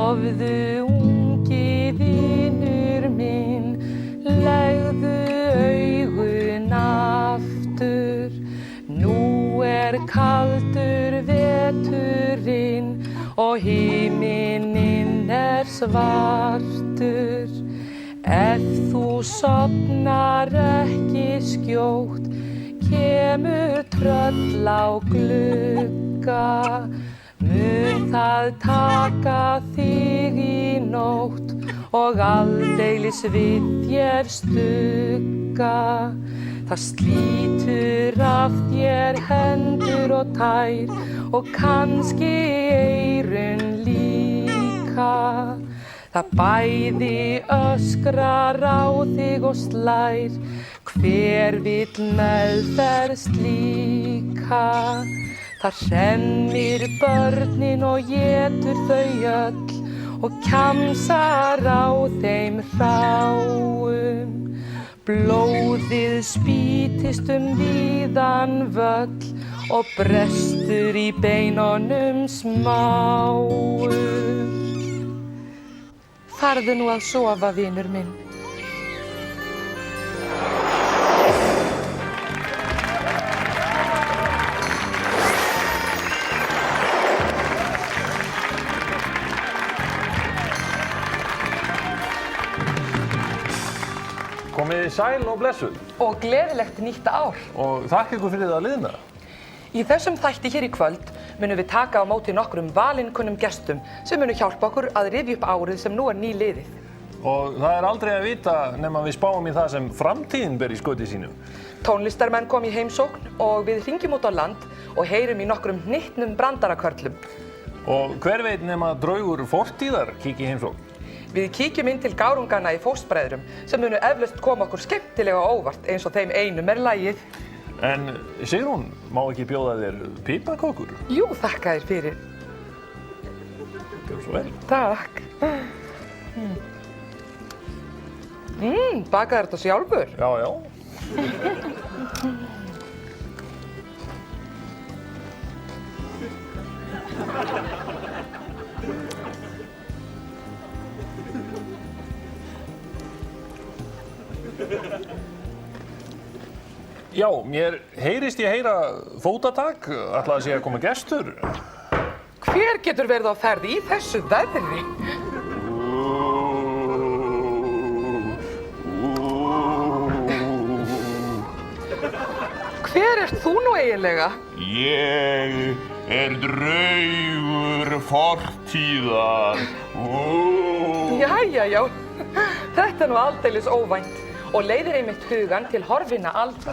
Sofðu ungi vinur minn, legðu augun aftur. Nú kaldur veturinn og himinninn svartur. Ef þú sofnar ekki skjótt, kemur tröll á glugga. Mun það taka þig í nótt og aldeilis við þér stugga. Það slítur af þér hendur og tær og kannski eyrun líka. Það bæði öskrar á þig og slær, hver vill meðferð slíka. Það hremmir börnin og étur þau öll og kjamsar á þeim hráum. Blóðið spýtist víðan völl og brestur í beinunum smáum. Farðu nú að sofa, vinur minn. Komið sæl og blessuð. Og gleðilegt nýtt ár. Og þakka ykkur fyrir það liðna. Í þessum þætti hér í kvöld munum við taka á móti nokkrum valinkunnum gestum sem munu hjálpa okkur að rifja upp árið sem nú nýliðið. Og það aldrei að vita nema við spáum í það sem framtíðin ber í skauti sínu. Tónlistarmenn kom í heimsókn og við hringjum út á land og heyrum í nokkrum hnyttnum brandarakörlum. Og hver veit nema draugur fortíðar kíki í heimsókn. Við kíkjum inn til gárunganna í fóstbræðrum sem munu eflaust koma okkur skemmtilega á óvart eins og þeim einum lagið. En Sigrún, má ekki bjóða þér piparkökur? Jú, þakka þér fyrir. Gjörðu svo vel. Takk. Bakaðir þetta sjálfur? Já, já. Já, mér heyrist ég heyra fótatak, ætlaði að sé að koma gestur. Hver getur verið á ferð í þessu veðri? Hver ert þú nú eiginlega? Ég draugur fortíðar. Jæja, þetta nú aldeilis óvænt og leiðir einmitt hugan til horfinna alda.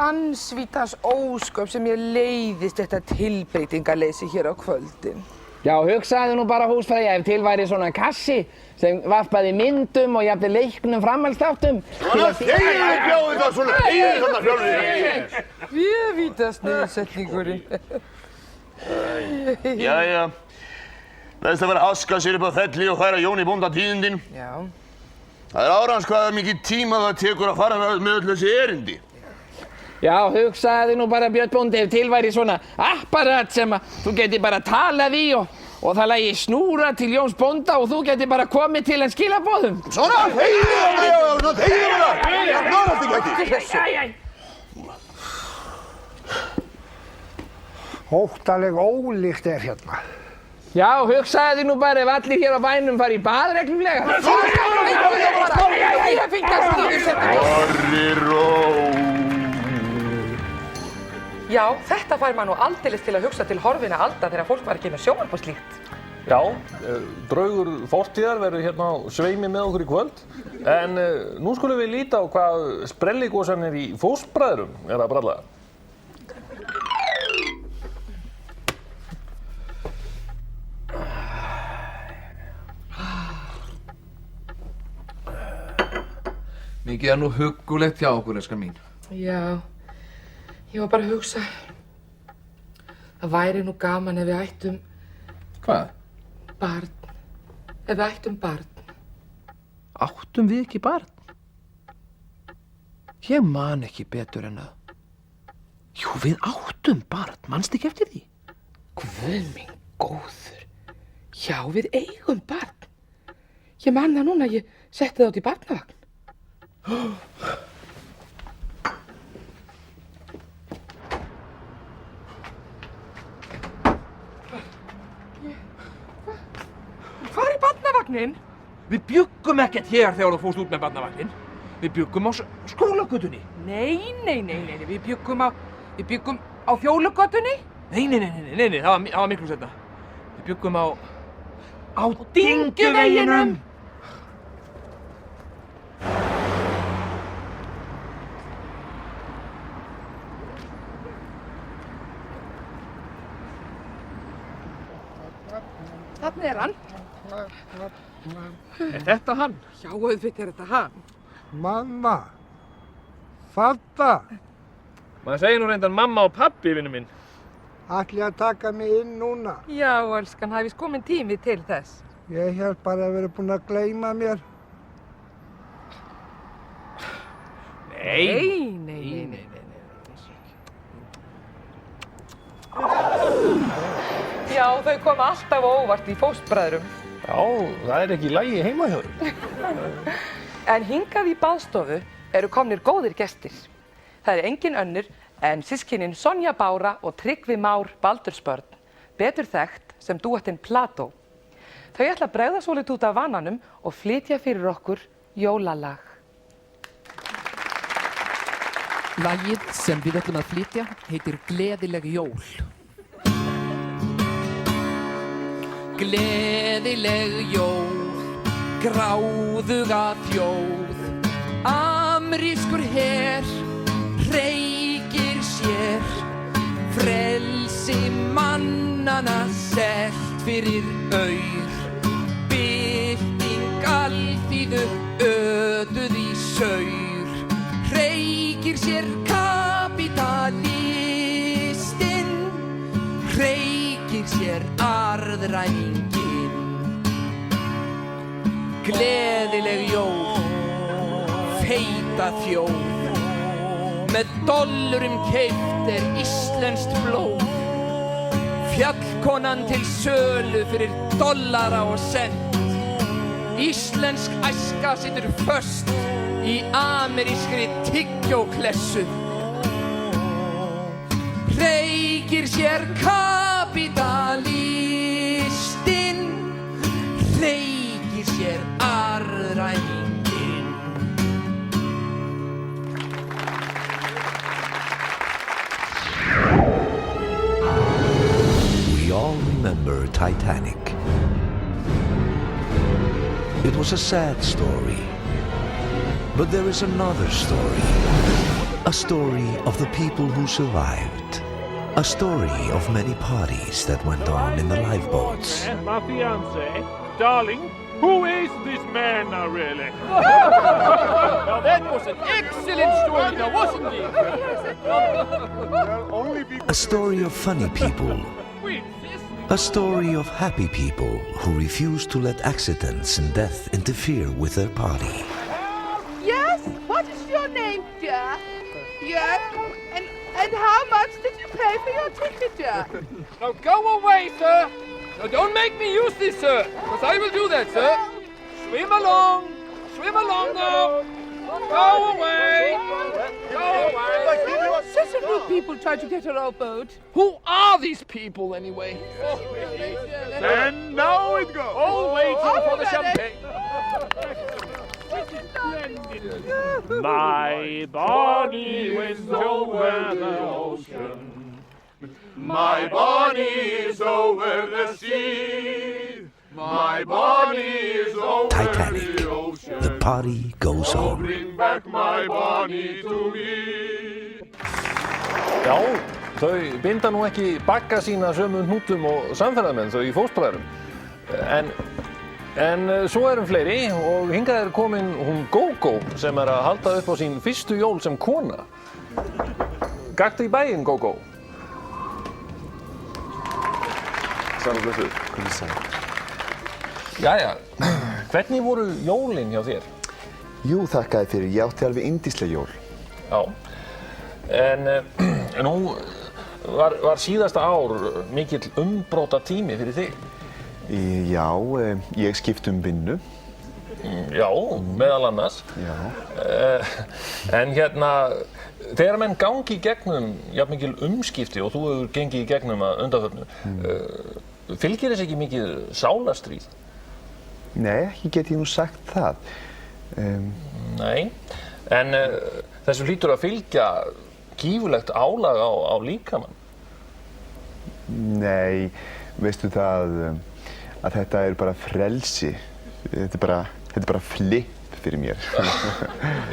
Ansvítas ósköp sem ég leiðist þetta tilbreytingarleysi hér á kvöldin. Já, hugsaðu nú bara húsfreyja ef til væri svona kassi sem varpaði myndum og jafnvel leiknum framhaldsþáttum. Svona þegiðu bjóðið það svona, þegiðu svona fjólfið. Vévíta sniðsetningurinn. Jæja, neðst að vera að aska sér upp á felli og færa Jóni bónda tíðindin. Já. Það árans hvað mikið tíma það tekur að fara með öll þessi erindi. Já, hugsaðu nú bara Björn bóndi ef til væri svona apparat sem að þú geti bara talað í og það lægi snúra til Jóns bónda og þú geti bara komið til hans skilaboðum. Svona, þegiðu það, þegiðu það! Nárast ekki. Óttaleg ólíkt hérna. Já, hugsaðu nú bara ef allir hér á bænum fari í bað reglulega. Orri ró. Já, þetta fær maður nú aldeilis til að hugsa til horfinna alda þegar fólk var ekki með sjónvarp og slíkt. Já, draugur fortíðar verður hérna á sveimi með okkur í kvöld. En nú skulum við líta á hvað sprelligósan í fóstbræðrum að bralla. Mikið nú huggulegt hjá okkur, elskan mín. Já, ég var bara að hugsa. Það væri nú gaman ef við ættum... Hvað? Barn. Ef við ættum barn. Áttum við ekki barn? Ég man ekki betur en að... Jú, við áttum barn, manstu ekki eftir því? Guð minn góður. Já, við eigum barn. Ég man það núna að ég setti það út í barnavagn. Hvar er barnavagnin? Við bjuggum ekkert hér þegar þú fórst út með barnavagnin. Við bjuggum á skólagötunni. Nei, við bjuggum á fjólugötunni. Nei, það var miklu seinna. Við bjuggum á Dyngjuveginum. Þarna er hann. Er þetta hann? Já, auðvitað er þetta hann. Mamma, fatta, Maður segir nú reyndar mamma og pabbi, vinnu minn. ætli að taka mig inn núna. Já, elskan, það er víst kominn tími til þess. Ég held bara að vera búinn að gleyma mér. Nei. Já, þau koma alltaf á óvart í fóstbræðrum. Já, það er ekki í lagi heima hjá þér. En hingað í baðstofu eru komnir góðir gestir. Það er engin önnur en systkinin Sonja Bára og Tryggvi Már Baldursbörn, betur þekkt sem dúettinn Plató. Þau ætla að bregða svolítið út af vananum og flytja fyrir okkur jólalag. Lagið sem við ætlum að flytja heitir Gleðileg jól. Gleðileg jól, gráðuga þjóð, amerískur her, reykir sér, frelsi mannana selt fyrir aur, bylting alþýðu ötuð í saur, reykir sér kapitalistinn, reykir sér arðræninginn. Gleðileg jól, feita þjóð, með dollurum keypt er íslenskt blóð, fjallkonan til sölu fyrir dollara og sent, íslensk æska situr föst í amerískri tyggjóklessu, reykir sér kapitalistinn, reykir sér arðræninginn. We all remember Titanic. It was a sad story. But there is another story. A story of the people who survived. A story of many parties that went on in the lifeboats. My fiancé, darling, who is this man now really? Now that was an excellent story now, wasn't it? A story of funny people. A story of happy people who refuse to let accidents and death interfere with their party. Yes? What is your name, dear? Yes? And how much did you pay for your ticket, dear? Now go away, sir. Now don't make me use this, sir, because I will do that, sir. Swim along now. Go away. Cicero people try to get a rowboat. Who are these people, anyway? And now it goes. All waiting for the champagne. My body went over the ocean. My body is over the sea. My body is over Titanic. the ocean. The party goes Oh, on. bring back my body to me. Já, þau binda nú ekki bagga sína sömu hnútum og samferðamenn þau í fóstbræðrum. En svo erum fleiri og hingað er komin hún Gógó sem er að halda upp á sín fyrstu jól sem kona. Gakktu í bæinn, Gógó. Sæl og blessuð. Komið sæl. Jæja, hvernig voru jólin hjá þér? Jú, þakka þér fyrir. Ég átti alveg yndisleg jól. Já. En nú var síðasta ár mikill umbróta tími fyrir þig. Já, ég skipti vinnu. Já, meðal annars. Já. En þegar menn gangi í gegnum jafn mikil umskipti og þú hefur gengið í gegnum að undanförnu, fylgir þess ekki mikið sálarstríð? Nei, ekki get ég nú sagt það. Nei, en þessu hlýtur að fylgja gífurlegt álag á líkamann. Nei, veistu það að þetta er bara frelsi. Þetta er bara flipp fyrir mér.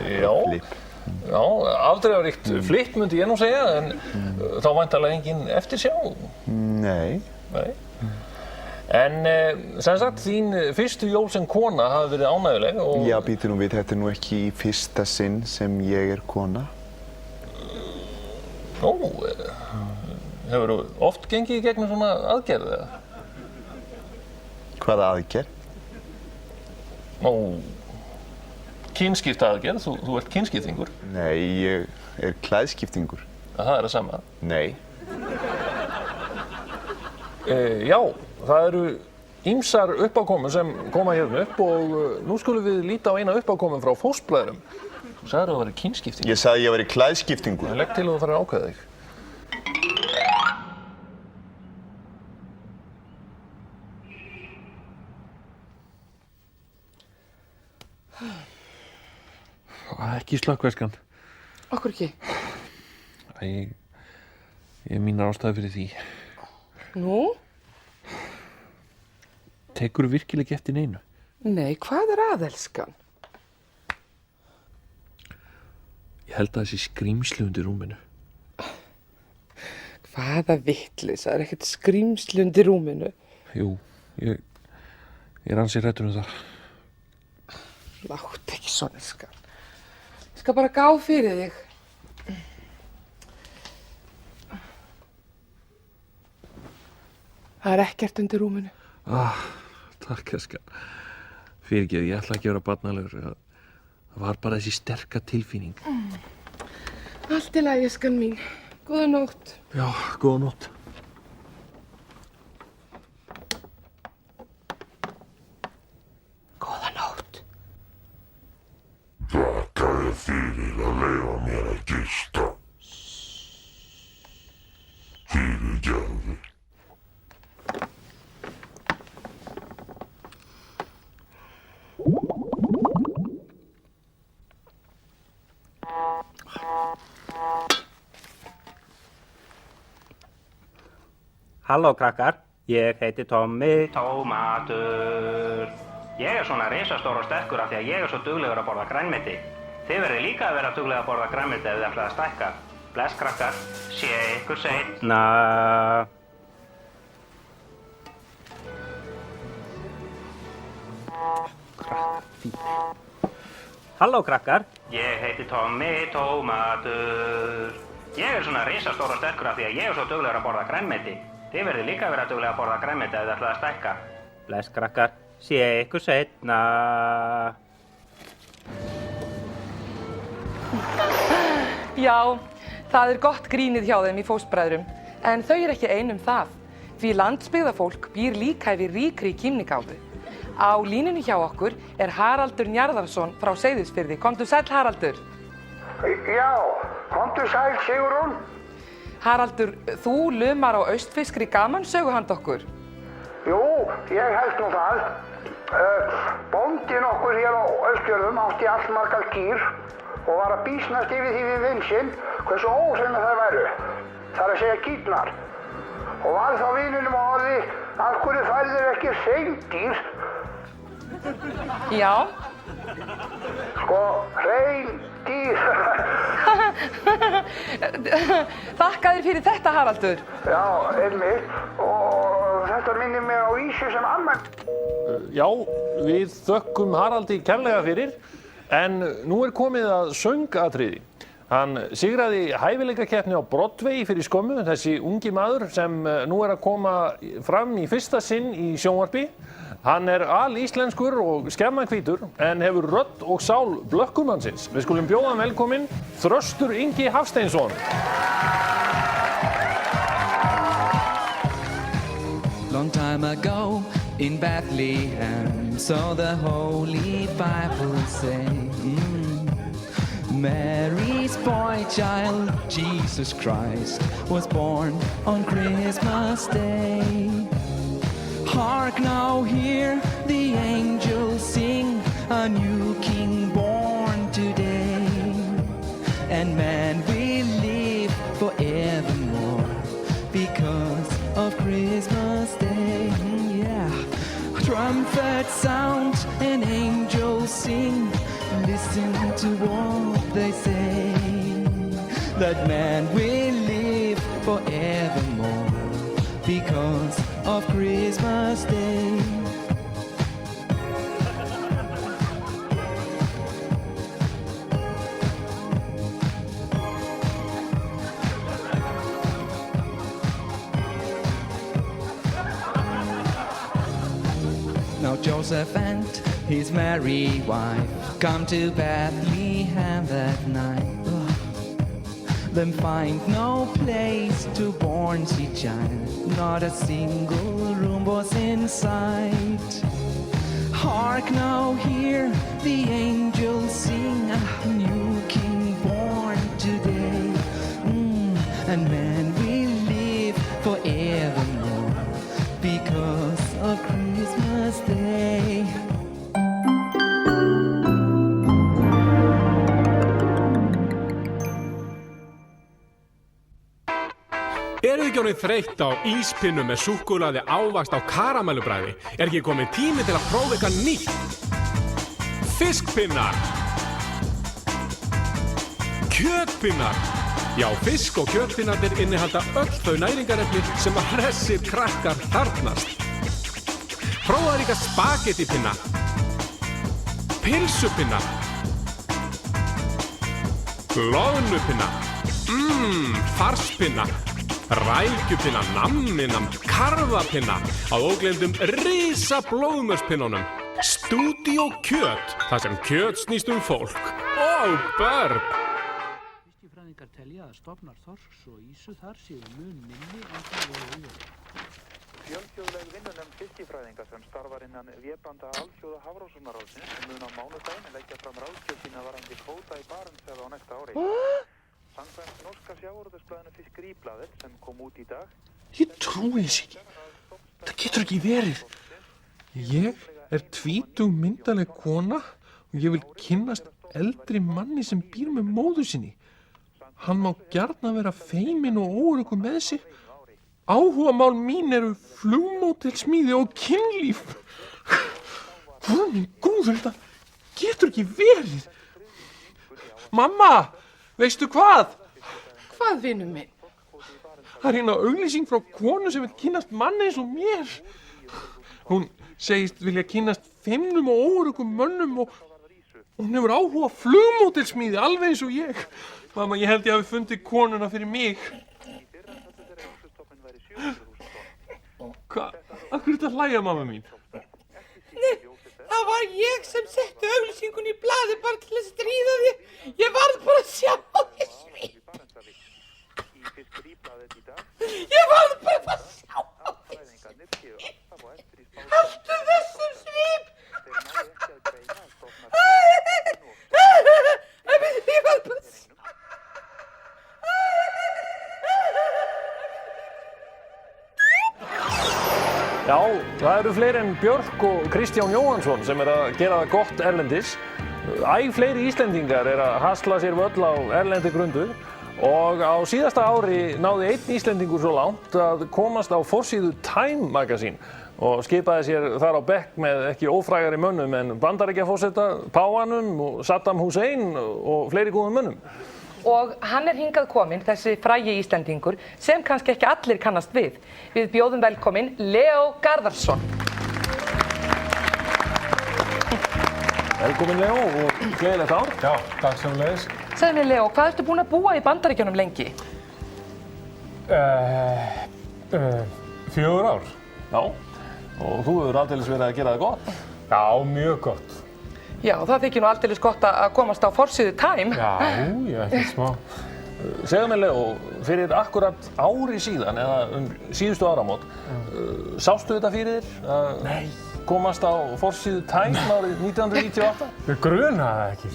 Já, já, afdrifaríkt flipp myndi ég nú segja, en þá væntanlega engin eftirsjá. Nei. Nei. En sem sagt, þín fyrstu jól sem kona hafi verið ánægjuleg og... Já, býtu nú við, þetta er nú ekki í fyrsta sinn sem ég er kona. Ó, hefurðu oft gengið í gegnum svona aðgerð, eða? Hvaða aðgerð? Ó, kynskipta aðgerð, þú ert kynskiptingur. Nei, ég er klæðskiptingur. Það er það sama? Nei. Já, það eru ýmsar uppákomur sem koma hérna upp og nú skulum við líta á eina uppákomun frá fóstbræðrum. Þú sagðir að það væri kynskiptingur. Ég sagði að ég væri klæðskiptingur. Legg til að þú farir að ákveða þig. Ekki slökkveskan. Okkur ekki? Ég hef mínar ástæður fyrir því. Nú? Tekurðu virkilega ekki eftir neinu? Nei, hvað er að, elskan? Ég held að þessi skrýmsli undir rúminu. Hvaða vitleysa, það er ekkert skrýmsli undir rúminu. Jú, ég er ansi hræddur um það. Láttu ekki svona, elskan. Ég skal bara gá fyrir þig. Það er ekkert undir rúminu. Takk, elskan. Fyrirgeðu, ég ætla ekki að vera barnalegur. Það var bara þessi sterka tilfinning. Allt í lagi, elskan mín. Góða nótt. Já, góða nótt. Góða nótt. Þakkaði fyrir að leyfa mér að gista. Fyrirgefðu. Halló krakkar, ég heiti Tommi Tómatur. Ég er svona risastór og sterkur af því að ég er svo duglegur að borða grænmeti. Þið verðið líka að vera duglega að borða grænmeti ef þið ætlið að stækka. Bless krakkar, sé ykkur seinna. Halló krakkar, ég heiti Tommi Tómatur. Ég er svona risastór og sterkur af því að ég er svo duglegur að borða grænmeti. Þið verðið líka að vera duglega að borða grænmeti ef þið ætlið að stækka. Bless krakkar, sé ykkur seinna. Já, það er gott grínið hjá þeim í fóstbræðrum, en þau eru ekki ein um það. Því landsbyggðafólk býr líka yfir ríkri kímnigáfu. Á línunni hjá okkur er Haraldur Njarðarsson frá Seyðisfirði. Komdu sæll, Haraldur. Já, komdu sæll, Sigrún. Haraldur, þú lumar á austfirskri gamansögu handa okkur. Jú, ég held nú það. Bóndinn okkur hér á Austfjörðum átti allmargar kýr og var að býsnast yfir því við vin sinn hversu óhreina þær væru. Það er að segja kýrnar. Og var þá vininum á orði, af hverju færðu ekki hreindýr? Já. Sko, hreindýr. Þakka þér fyrir þetta, Haraldur. Já, einmitt. Og þetta minnir mig á vísu sem amma... Já, við þökkum Haraldi kærlega fyrir, en nú er komið að söngatriði. Hann sigraði hæfileikakeppni á Broadway fyrir skömmu, þessi ungi maður sem nú að koma fram í fyrsta sinn í sjónvarpi. Hann alíslenskur og skemmahvítur en hefur rödd og sál blökkumannsins. Við skulum bjóða hann velkominn, Þröstur Ingi Hafsteinsson. Long time ago in Bethlehem, so the Holy Bible say. Mary's boy child, Jesus Christ, was born on Christmas Day. Hark now, hear the angels sing, a new king born today. And man will live forevermore because of Christmas Day. Yeah, trumpets sound and angels sing. Listen to what they say, that man will live forevermore because of Christmas Day. Now Joseph and his Mary wife come to Bethlehem that night. Them find no place to born see child, not a single room was in sight. Hark now, hear the angels sing, a new king born today. And man will live forevermore because of Christmas Day. Eruð ekki orðin þreytt á íspinnum með súkkulaði ávaxt á karamellubræði? Ekki kominn tími til að prófa eitthvað nýtt? Fiskpinnar! Kjötpinnar! Já, fisk og kjötpinnarnir innihalda öll þau næringarefni sem að hressir krakkar þarfnast. Prófaðu líka spagettipinna, pilsupinna, loðnupinna, farspinna, rækjupinna, namminam, karfapinna, að ógleymdum risa blóðmörspinnunum. Stúdíó kjöt, þar sem kjöt snýst fólk og börn. Fiskifræðingar telja að stofnar þorsks og ýsu þar séu mun minni en það voru yfir. Fjölþjóðleg vinnunefnd fiskifræðinga sem starfar innan vébanda Alþjóða Hafrannsóknaráðsins mun á mánudaginn leggja fram ráðgjöf sína varðandi kvóta í Barentshafi á næsta ári. Samkvæmt norska sjávarútvegsblaðinu Fiskeriblaðið sem kom út í dag. Ég trúi þess ekki. Það getur ekki verið. Ég tvítug myndarleg kona og ég vil kynnast eldri manni sem býr með móður sinni. Hann má gjarna vera feiminn og óöruggur með sig. Áhugamál mín eru flugmódelsmíði og kynlíf. Guð minn góður, þetta getur ekki verið. Mamma, veistu hvað? Hvað, vinur minn? Það hérna auglýsing frá konu sem vil kynnast manni eins og mér. Hún segist vilja kynnast feimnum og óöruggum mönnum og hún hefur áhuga á flugmódelsmíði alveg eins og ég. Mamma, ég held ég hafi fundið konuna fyrir mig. Hvað? Akkur er þetta að hlæja, mamma mín? Nei, það var ég sem setti auglýsingun í blaðið bara til að stríða þér. Ég varð bara að sjá þér svip. Ég varð bara að sjá þér svip. Haltu þessum svip. Ég varð bara að sjá. Já, það eru fleiri en Björk og Kristján Jóhannsson sem að gera það gott erlendis. Æ fleiri Íslendingar að hasla sér völl á erlendi grundu og á síðasta ári náði einn Íslendingur svo langt að komast á forsíðu Time Magazine og skipaði sér þar á bekk með ekki ófrægari mönnum en Bandaríkjaforseta, Páfanum og Saddam Hussein og fleiri góðum mönnum. Og hann hingað kominn, þessi frægi Íslendingur, sem kannski ekki allir kannast við. Við bjóðum velkominn Leó Garðarsson. Velkomin Leo og gleðilegt ár. Já, takk sömuleiðis. Segðu mér Leo, hvað ertu búinn að búa í Bandaríkjunum lengi? 4 ár. Já, og þú hefur aldeilis verið að gera það gott. Já, mjög gott. Já, það þykir nú aldeilis gott að komast á forsíðu Time. Já, ekkert smá. Segðu mér Leo, fyrir akkurat ári síðan, eða síðustu áramót, sástu þetta fyrir þér að komast á forsíðu Time árið 1998? Við grunaði það ekki.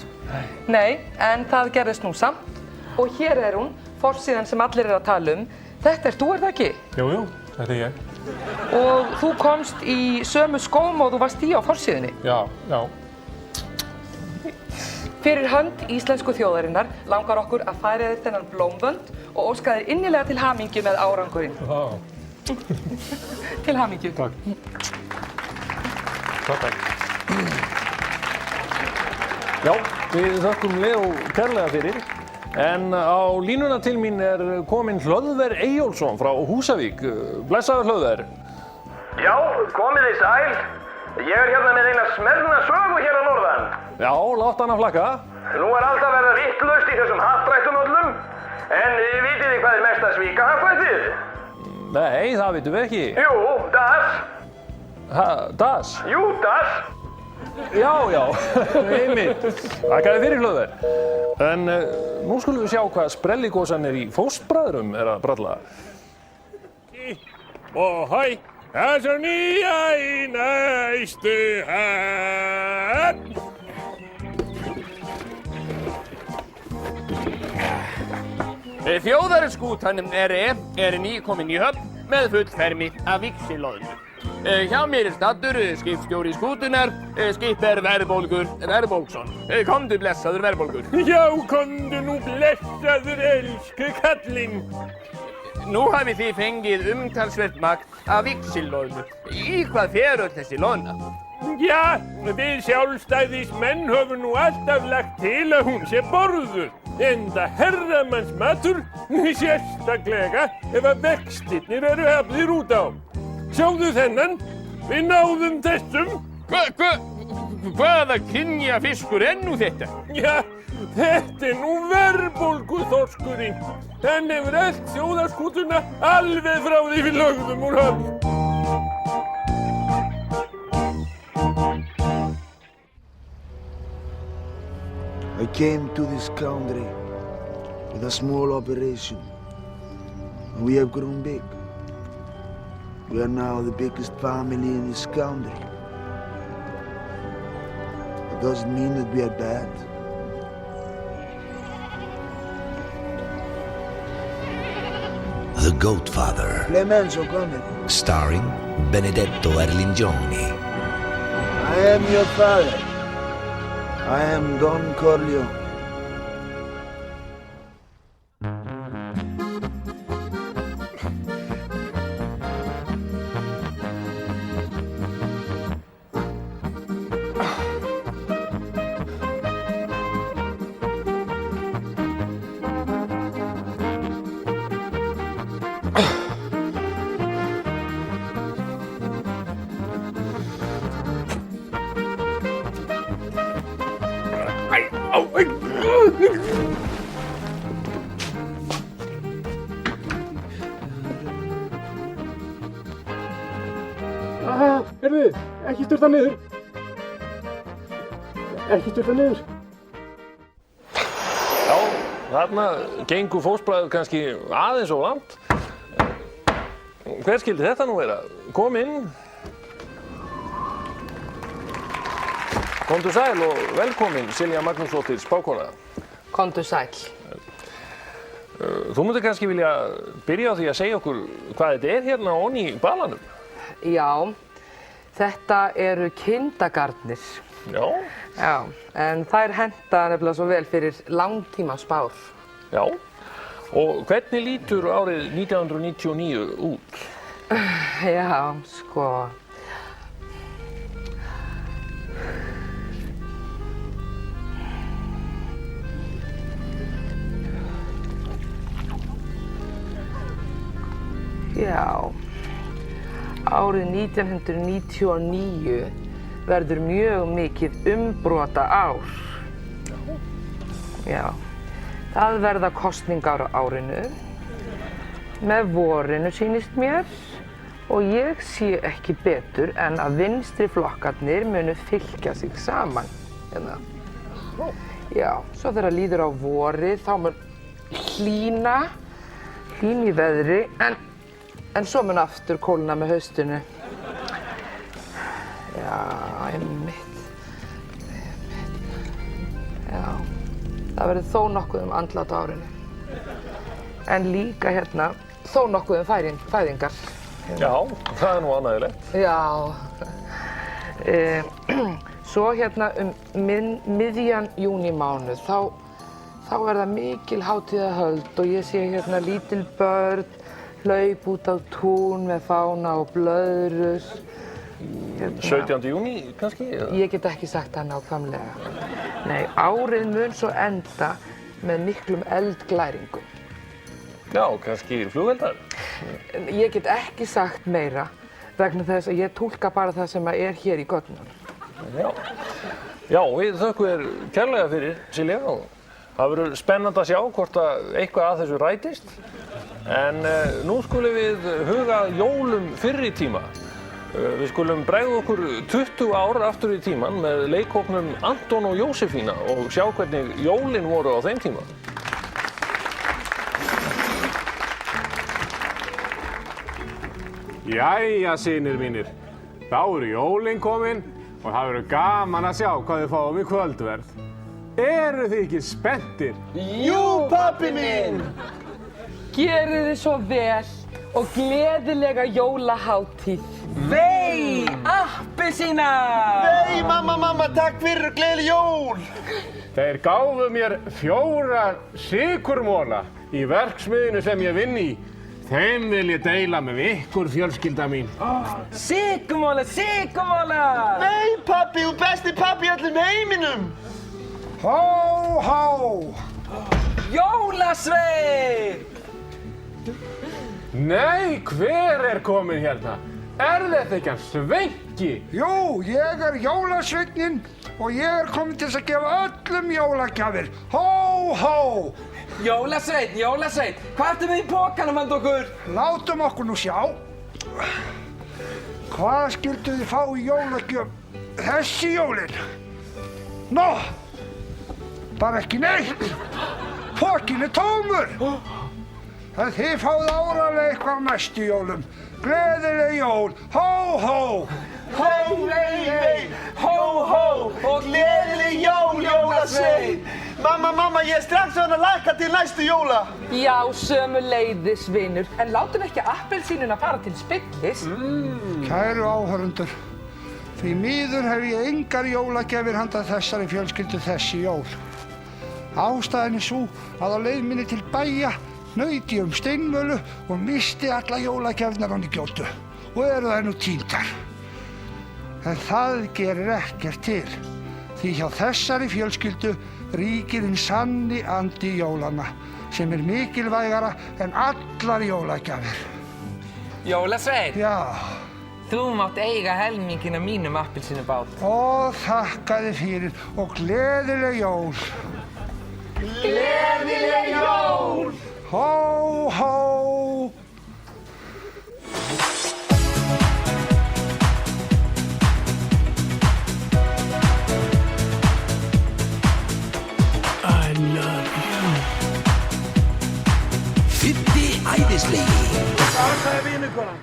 Nei, en það gerðist nú samt. Og hér er hún, forsíðan sem allir eru að tala um. Þetta er þú, er það ekki? Jú, þetta er ég. Og þú komst í sömu skóm og þú varst í á forsíðunni. Já. Fyrir hönd íslensku þjóðarinnar langar okkur að færa þér þennan blómvönd og óska þér innilega til hamingju með árangurinn. Til hamingju. Takk. Takk. Já, við þökkum Leo kærlega fyrir. En á línuna til mín er kominn Hlöðver Eyjólfsson frá Húsavík. Blessaður Hlöðver. Já, komið þið sæl. Ég er hérna með eina smerna sögu hér að norðan. Já, látt hana flakka. Nú er allt að verða vitlaust í þessum happdrættum öllum. En vitið þið hvað er mest að svíka happdrættið? Nei, það vitum við ekki. Jú, Das. Das? Jú, Das. Já, einmitt. Þakka þér fyrir Hlöðver. En nú skulum við sjá hvað sprelligósan í Fóstbræðrum er að bralla. Og hæ, þessar nýja í næstu höfn. Þjóðarskútan er nýkomin í höfn með fullfermi af víxillóðum. Hjá mér er staddur skipstjóri skútunar, skipper Verbolgsson. Komdu blessaður Verbolgur. Já, komdu nú blessaður elsku kallinn. Nú hafið þið fengið umtalsvert magn af víxillóðum. Í hvað fer öll þessi loðna? Já, við sjálfstæðismenn höfum nú alltaf lagt til að hún sé borðuð. Enda herramannsmatur, sérstaklega ef að vextirnir eru hafðir út á. Sjáðu þennan, við náðum þessum. Hvaða kynja fiskur er nú þetta? Já, þetta er nú verðbólguþorskurinn. Hann hefur elt þjóðarskútuna alveg frá því við lögðum úr höfn. I came to this country with a small operation, and we have grown big. We are now the biggest family in this country. It doesn't mean that we are bad. The Goat Father. Clemenzo, come. Starring Benedetto Erlingioni. I am your father. I am Don Corleone. Heyrðu, ekki styrta niður. Ekki styrta niður. Já, þarna gengur Fóstbræður kannski aðeins of langt. Hver skildi þetta nú vera? Kom inn. Komdu sæl og velkomin, Silja Magnúsdóttir spákona. Komdu sæl. Þú myndir kannski vilja byrja á því að segja okkur hvað þetta er hérna onni í balanum. Já, þetta eru kindagarnir. Já? Já, en þær henta nefnilega svo vel fyrir langtíma spár. Já, og hvernig lítur árið 1999 út? Já, sko... Já, árið 1999, verður mjög mikið umbrota ár. Já, það verða kosningar á árinu. Með vorinu sýnist mér og ég sé ekki betur en að vinstri flokkarnir munu fylkja sig saman. Hérna. Já, svo þegar líður á vorið þá mun hlýna í veðri en svo mun aftur kólna með haustinu. Já, einmitt. Já, það verður þó nokkuð andlát á árinu. En líka hérna, þó nokkuð fæðingar. Já, það er nú ánægilegt. Já. Svo hérna miðjan júnímánuð, þá er það mikil hátíðahöld og ég sé hérna lítil börn hlaup út á tún með fána og blöðrur. 17. júní kannski? Ég get ekki sagt það nákvæmlega. Nei, árið mun svo enda með miklum eldglæringum. Já, kannski flugeldar? Ég get ekki sagt meira vegna þess að ég túlka bara það sem er hér í gögnum. Já, við þökkum þér kærlega fyrir, Silja. Það verður spennandi að sjá hvort að eitthvað að þessu rætist. En nú skulum við huga jólum fyrr í tíma. Við skulum bregða okkur 20 ár aftur í tíman með leikhópnum Anton og Jósefína og sjá hvernig jólin voru á þeim tíma. Jæja, synir mínir. Þá eru jólin komin og það verður gaman að sjá hvað þið fáum í kvöldverð. Eru þið ekki spenntir? Jú, pabbi minn! Gerið þið svo vel og gleðilega jólahátíð. Vei, appelsínar! Vei, mamma, takk fyrir og gleðileg jól! Þeir gáfu mér 4 sykurmola í verksmiðinu sem ég vinn í. Þeim vil ég deila með ykkur, fjölskylda mín. Sykurmola! Vei, pabbi, þú besti pabbi í öllum heiminum! Hó, hó! Jólasveinn! Nei, hver er kominn hérna? Er þetta ekki hann Svenki? Jú, ég er jólasveinninn og ég er kominn til að gefa öllum jólagjafir. Hó, hó! Jólasveinn, hvað ertu með í pokanum handa okkur? Látum okkur nú sjá. Hvað skildu þið fá í jólagjöf þessi jólin? Nó, bara ekki neitt. Pokinn er tómur. En þið fáið áreiðanlega eitthvað á næstu jólum. Gleðileg jól, hó, hó! Hó, vei, hó, hó! Og gleðileg jól, Jólasveinn! Mamma, ég er strax að laka til næstu jóla. Já, sömuleiðis, vinur. En látum ekki appelsínuna fara til spillis. Kæru áhorfendur, því miður hef ég engar jólagjafir handa þessari fjölskyldu þessi jól. Ástæðan er sú að á leið minni til bæja naut ég steinvölu og missti alla jólagjafirnar hann í gjótu og eru þær nú týndar. En það gerir ekkert til, því hjá þessari fjölskyldu ríkir hinn sanni andi jólanna sem er mikilvægara en allar jólagjafir. Jólasveinn? Já. Þú mátt eiga helminginn af mínum appelsínubát. Og þakka þið fyrir og gleðileg jól. Gleðileg jól! Hó, hó! I love you. Fiddi æðislegi. Hvað sagði vinukonan?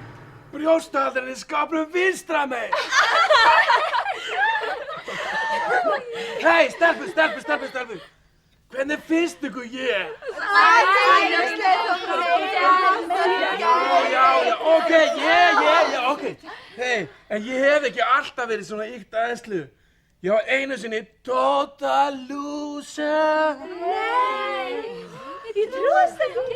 Brjóstahaldurinn er skapnum vinstra megin. Hei, stelpur. Hvernig finnst ykkur ég? Já, ok. Hei, en ég hef ekki alltaf verið svona ykt aðeinslu. Ég var einu sinni total loser. Nei, ég trúist ekki.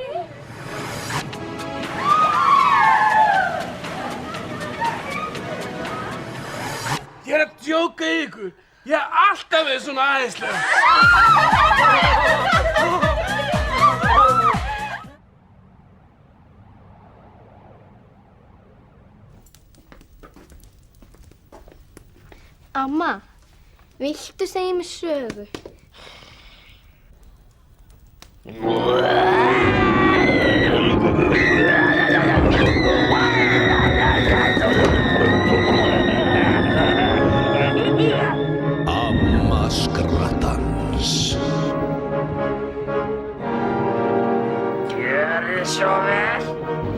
Ég er að djóka í ykkur. Ég hef alltaf verið svona aðeinslu. Amma, viltu segja mér sögu? Amma skrattans. Gjörið svo vel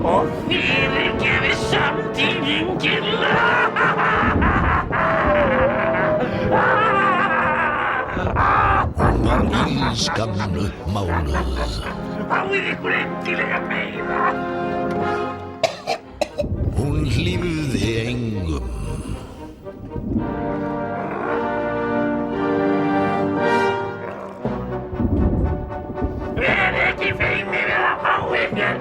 og fyrirgefið samtíðingin. Hún var illskan uppmáluð. Fáið ykkur endilega meira. Hún hlífði engum. Verið ekki feimnir við að fá ykkur.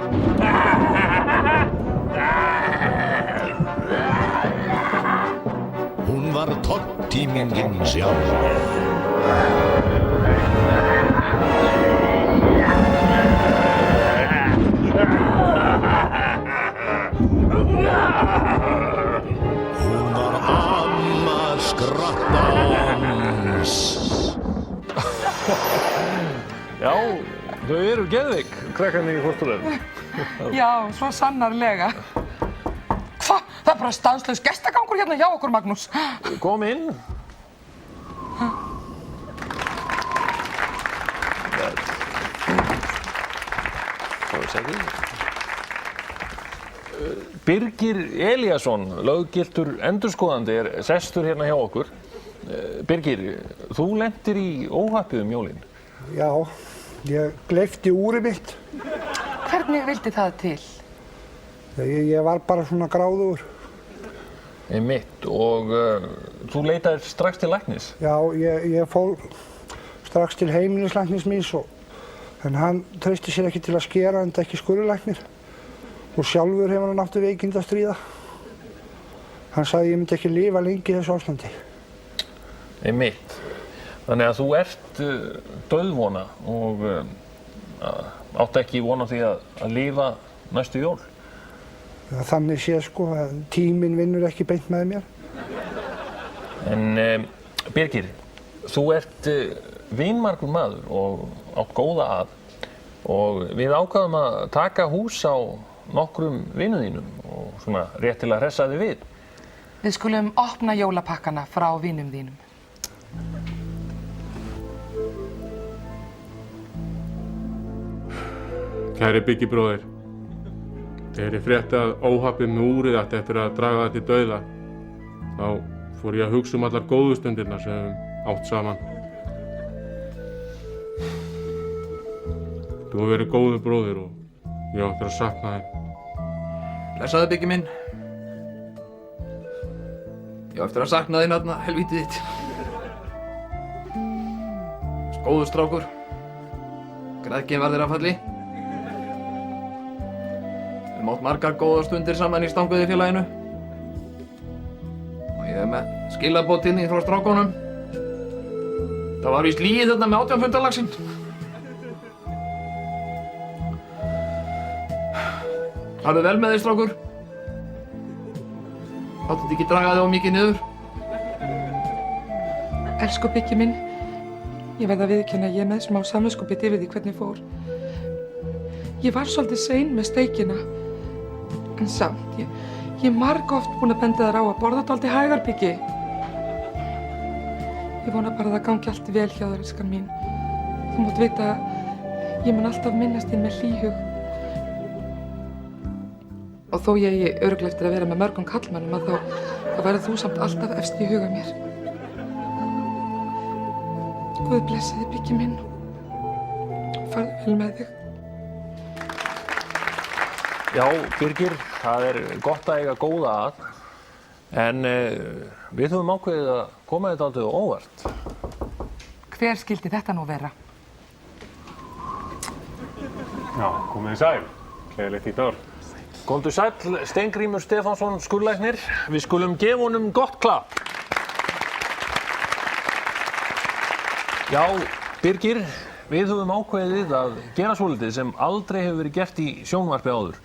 Hún var tortímingin sjálf. Hún var amma skrattans. Já, þau eru geðveik, krakkarnir í fósturlegum. Já, svo sannarlega. Hva? Það er bara stanslaus gestagangur hérna hjá okkur, Magnús. Kom inn. Birgir Elíasson, löggiltur endurskoðandi, er sestur hérna hjá okkur. Birgir, þú lentir í óhappi jólin. Já, ég gleypti úrið mitt. Hvernig vildi það til? Ég var bara svona gráðugur. Einmitt, og þú leitaðir strax til læknis? Já, ég fór strax til heimilislæknis míns en hann treysti sér ekki til að skera enda ekki skurðlæknir. Og sjálfur hefur hann átt við veikindi að stríða. Hann sagði ég myndi ekki lifa lengi í þessu ástandi. Einmitt. Þannig að þú ert dauðvona og átt ekki von á því að lifa næstu jól. Þannig sé sko, tíminn vinnur ekki beint með mér. En Birgir, þú ert vinmargur maður og átt góða að og við ákváðum að taka hús á nokkrum vinum þínum og svona rétt til að hressa þig við. Við skulum opna jólapakkana frá vinum þínum. Kæri Biggi bróðir, þegar ég frétti að óhappið með úrið ætti eftir að draga það til dauða, þá fór ég að hugsa allar góðu stundirnar sem við átt saman. Þú hefur verið góður bróðir og ég á eftir að sakna þig. Blessaðu Biggi minn. Ég á eftir að sakna þig þarna, helvítið þitt. Góður strákur. Græðgin var þér að falli. Við mátt margar góðar stundir saman í stanguði félaginu. Og ég er með skilaboð til þín frá strákunum. Það var víst lýið þarna með 18 fundalagsinn. Hafðu vel með þig, strákur. Láttu þetta ekki draga þig of mikið niður. Elsku Biggi minn, ég verð að viðurkenna að ég er með smá samviskubit yfir því hvernig fór. Ég var svolítið sein með steikina, en samt, ég er margoft búin að benda þér á að borða dálítið hægar, Biggi. Ég vona bara að það gangi allt vel hjá þér, elskan mín. Þú mátt vita að ég mun alltaf minnast þín með hlýhug. Og þó ég eigi örugglega eftir að vera með mörgum karlmönnum að þá verður þú samt alltaf efst í huga mér. Guð blessi þig, Biggi minn. Farðu vel með þig. Já, Birgir, það er gott að eiga góða að, en við höfum ákveðið að koma þetta aldrei á óvart. Hver skildi þetta nú vera? Já, komið þið sæl. Gleðilegt nýtt ár. Komdu sæll, Steingrímur Stefánsson, skurðlæknir. Við skulum gefa honum gott klapp. Já, Birgir, við höfum ákveðið að gera svolítið sem aldrei hefur verið gert í sjónvarpi áður.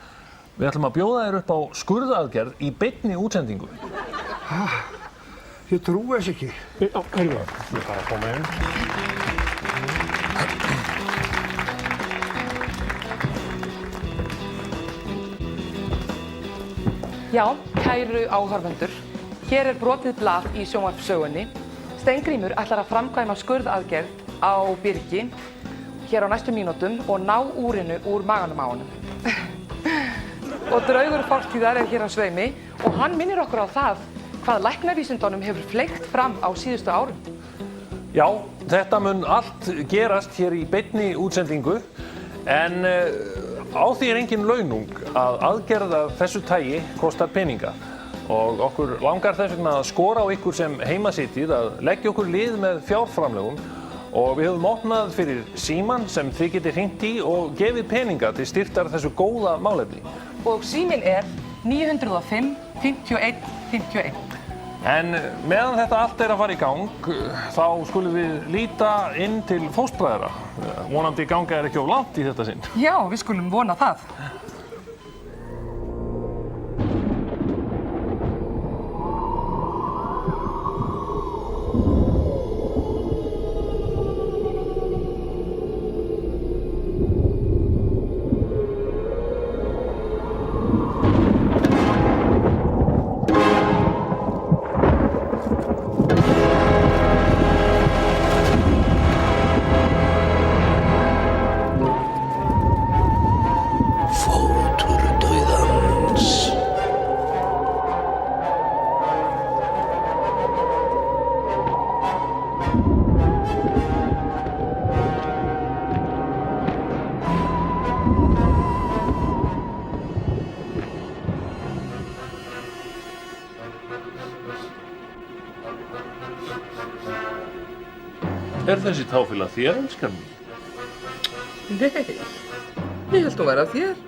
Við ætlum að bjóða þér upp á skurðaðgerð í beinni útsendingu. Ég trúi þess ekki. Já, heyrðu, ég bara að koma inn. Já, kæru áhorfendur, hér brotið blað í sjónvarpssögunni. Steingrímur ætlar að framkvæma skurðaðgerð á Birgi hér á næstu mínútum og ná úrinu úr maganum á honum. Og draugur fortíðar hér á sveimi og hann minnir okkur á það hvað læknavísindunum hefur fleygt fram á síðustu árum. Já, þetta mun allt gerast hér í beinni útsendingu en á því engin launung að aðgerð af þessu tagi kostar peninga og okkur langar þess vegna að skora á ykkur sem heima sitjið að leggja okkur lið með fjárframlögum og við höfum opnað fyrir símann sem þið getið hringt í og gefið peninga til styrktar þessu góða málefni. Og síminn 905 51 51. En meðan þetta allt að fara í gang, þá skulum við líta inn til fóstbræðra. Vonandi ganga ekki of langt í þetta sinn. Já, við skulum vona það. Þessi táfél að þér, elskan mín? Nei, ég held að vera að þér.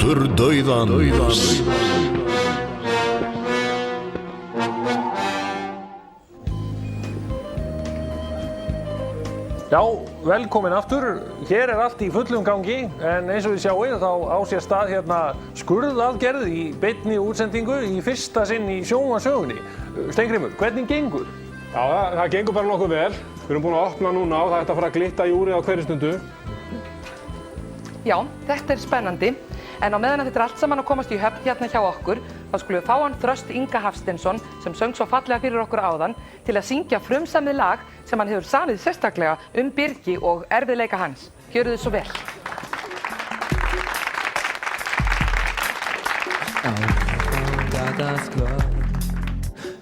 Fótur dauðans. Já, velkomin aftur. Hér allt í fullum gangi en eins og við sjáum þá á sér stað hérna skurðaðgerð í beinni útsendingu í fyrsta sinn í sjónvarpssögunni. Steingrímur, hvernig gengur? Já, það gengur bara nokkuð vel. Við erum búin að opna núna og það ætti að fara að glitta í úrið á hverri stundu. Já, þetta spennandi. En á meðan þetta allt saman að komast í höfn hérna hjá okkur, þá skulum við fá hann Þröst Inga Hafsteinsson sem söng svo fallega fyrir okkur áðan til að syngja frumsamið lag sem hann hefur samið sérstaklega Birgi og erfiðleika hans. Gjörðu þið svo vel. Á Fótadagsklöpp,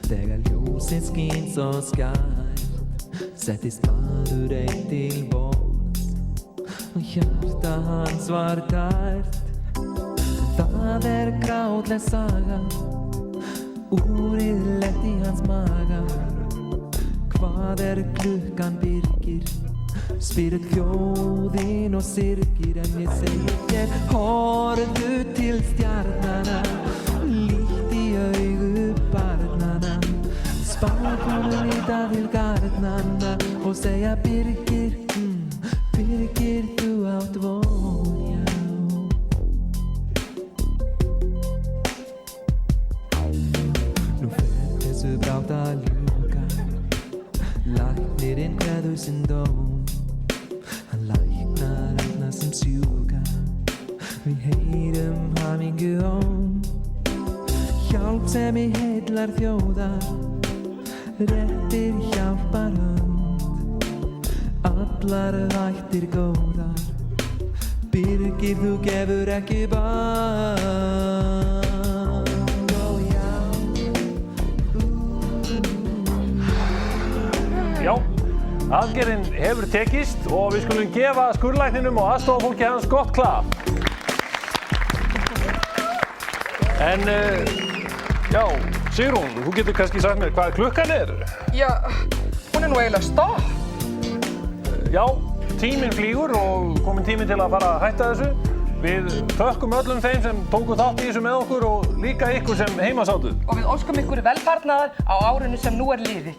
þegar ljósið skín svo skært, settist maður einn til borðs og hjarta hans var tært. Það grátleg saga, úrið lent í hans maga. Hvað klukkan Birgir? Spyr þjóðin og syrgir en ég segir horfðu til stjarnana, líkt í augu barnana. Spá konum líta til garnana og segja Birgir, Birgir þú átt von, já. Brátt að ljúka, læknirinn kveður sinn dóm. Hann læknar alla sem sjúka, við heyrum hamingju óm. Hjálpsemi heillar þjóðar, réttir hjálpar hönd, allar vættir góðar, Birgir þú gefur ekki band. Já, aðgerðin hefur tekist og við skulum gefa skurðlækninum og aðstofafólki hans gott klapp. En, já, Sigrún, þú getur kannski sagt mér hvað klukkan er? Já, hún nú eiginlega stopp. Já, tíminn flýgur og kominn tíminn til að fara að hætta þessu. Við þökkum öllum þeim sem tóku þátt í þessu með okkur og líka ykkur sem heima sátu. Og við óskum ykkur velfarnaðar á árinu sem nú er liðið.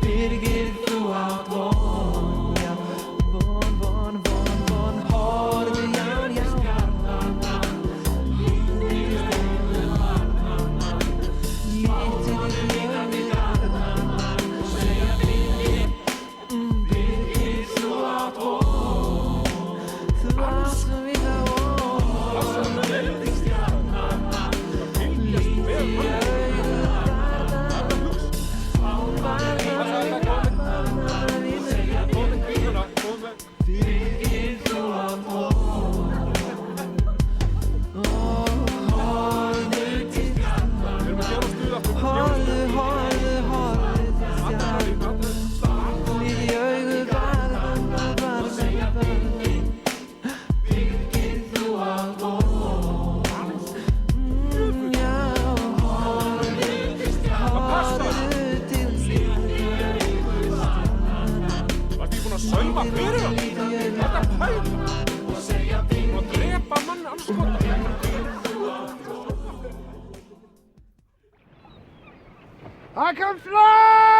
Birgir, þú átt von, já, von, von, von, von, horfðu, já, já, Birgir, þú átt von, þú átt svo víða I can fly!